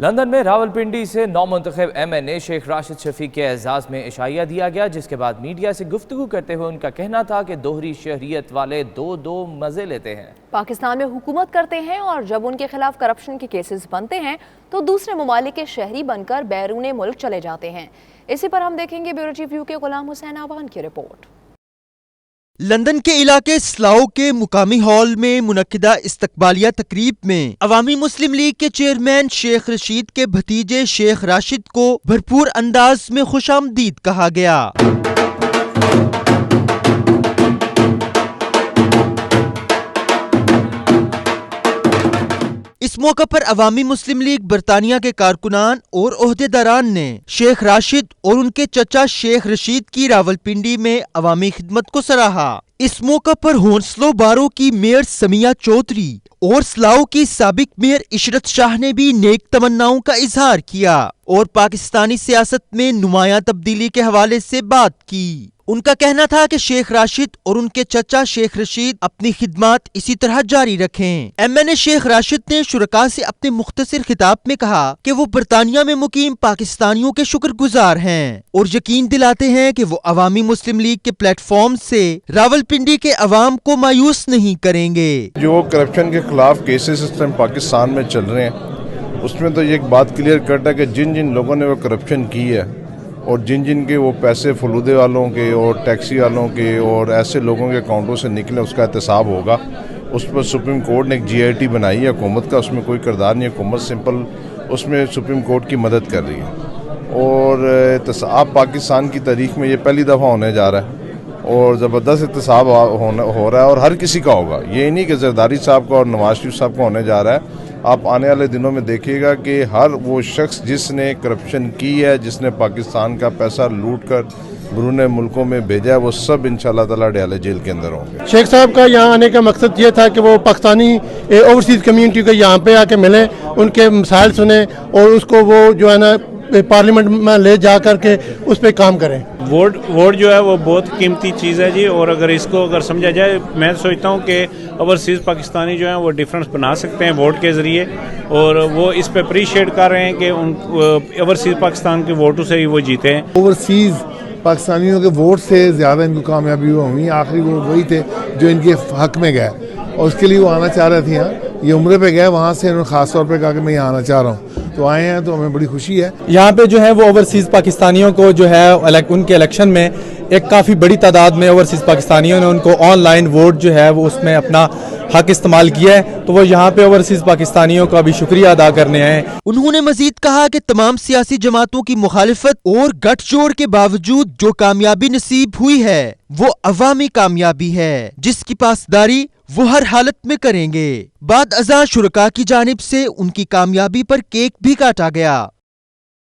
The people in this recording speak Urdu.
لندن میں راولپنڈی سے نو منتخب MNA شیخ راشد شفیق کے اعزاز میں عشائیہ دیا گیا، جس کے بعد میڈیا سے گفتگو کرتے ہوئے ان کا کہنا تھا کہ دوہری شہریت والے دو مزے لیتے ہیں، پاکستان میں حکومت کرتے ہیں اور جب ان کے خلاف کرپشن کے کیسز بنتے ہیں تو دوسرے ممالک کے شہری بن کر بیرون ملک چلے جاتے ہیں۔ اسی پر ہم دیکھیں گے بیورو چیف UK غلام حسین آوان کی رپورٹ۔ لندن کے علاقے سلاؤ کے مقامی ہال میں منعقدہ استقبالیہ تقریب میں عوامی مسلم لیگ کے چیئرمین شیخ رشید کے بھتیجے شیخ راشد کو بھرپور انداز میں خوش آمدید کہا گیا۔ اس موقع پر عوامی مسلم لیگ برطانیہ کے کارکنان اور عہدیداران نے شیخ راشد اور ان کے چچا شیخ رشید کی راولپنڈی میں عوامی خدمت کو سراہا۔ اس موقع پر ہونسلو بارو کی میئر سمیہ چودھری اور سلاؤ کی سابق میئر عشرت شاہ نے بھی نیک تمناؤں کا اظہار کیا اور پاکستانی سیاست میں نمایاں تبدیلی کے حوالے سے بات کی۔ ان کا کہنا تھا کہ شیخ راشد اور ان کے چچا شیخ رشید اپنی خدمات اسی طرح جاری رکھیں۔ MNA شیخ راشد نے شرکاء سے اپنے مختصر خطاب میں کہا کہ وہ برطانیہ میں مقیم پاکستانیوں کے شکر گزار ہیں اور یقین دلاتے ہیں کہ وہ عوامی مسلم لیگ کے پلیٹ فارم سے راولپنڈی کے عوام کو مایوس نہیں کریں گے۔ جو کرپشن کے خلاف کیسز اس ٹائم پاکستان میں چل رہے ہیں، اس میں تو یہ ایک بات کلیئر کرتا ہے کہ جن لوگوں نے وہ کرپشن کی ہے اور جن کے وہ پیسے فلودے والوں کے اور ٹیکسی والوں کے اور ایسے لوگوں کے اکاؤنٹوں سے نکلے، اس کا احتساب ہوگا۔ اس پر سپریم کورٹ نے ایک GIT بنائی ہے حکومت کا، اس میں کوئی کردار نہیں ہے، حکومت سمپل اس میں سپریم کورٹ کی مدد کر رہی ہے اور احتساب پاکستان کی تاریخ میں یہ پہلی دفعہ ہونے جا رہا ہے اور زبردست احتساب ہو رہا ہے اور ہر کسی کا ہوگا۔ یہ نہیں کہ زرداری صاحب کا اور نواز شریف صاحب کا ہونے جا رہا ہے۔ آپ آنے والے دنوں میں دیکھیے گا کہ ہر وہ شخص جس نے کرپشن کی ہے، جس نے پاکستان کا پیسہ لوٹ کر بیرون ملکوں میں بھیجا ہے، وہ سب انشاءاللہ تعالی ڈیالے جیل کے اندر ہوں گے۔ شیخ صاحب کا یہاں آنے کا مقصد یہ تھا کہ وہ پاکستانی اوورسیز کمیونٹی کو یہاں پہ آ کے ملیں، ان کے مسائل سنیں اور اس کو وہ جو ہے نا پارلیمنٹ میں لے جا کر کے اس پہ کام کریں۔ ووٹ جو ہے وہ بہت قیمتی چیز ہے جی، اور اگر اس کو سمجھا جائے، میں سوچتا ہوں کہ اوورسیز پاکستانی جو ہیں وہ ڈیفرنس بنا سکتے ہیں ووٹ کے ذریعے، اور وہ اس پہ اپریشیٹ کر رہے ہیں کہ ان اوورسیز پاکستان کے ووٹوں سے ہی وہ جیتے ہیں۔ اوورسیز پاکستانیوں کے ووٹ سے زیادہ ان کو کامیابی ہوئی، آخری وہ وہی تھے جو ان کے حق میں گئے اور اس کے لیے وہ آنا چاہ رہے تھے یہاں، یہ عمرے پہ گئے، وہاں سے انہوں نے خاص طور پہ کہا کہ میں یہاں آنا چاہ رہا ہوں، تو آئے ہیں، تو ہمیں بڑی خوشی ہے۔ یہاں پہ جو ہے وہ اوورسیز پاکستانیوں کو جو ہے ان کے الیکشن میں ایک کافی بڑی تعداد میں اوورسیز پاکستانیوں نے ان کو آن لائن ووٹ جو ہے وہ اس میں اپنا حق استعمال کیا ہے، تو وہ یہاں پہ اوورسیز پاکستانیوں کا بھی شکریہ ادا کرنے آئے۔ انہوں نے مزید کہا کہ تمام سیاسی جماعتوں کی مخالفت اور گٹھ جوڑ کے باوجود جو کامیابی نصیب ہوئی ہے وہ عوامی کامیابی ہے، جس کی پاسداری وہ ہر حالت میں کریں گے۔ بعد ازاں شرکاء کی جانب سے ان کی کامیابی پر کیک بھی کاٹا گیا۔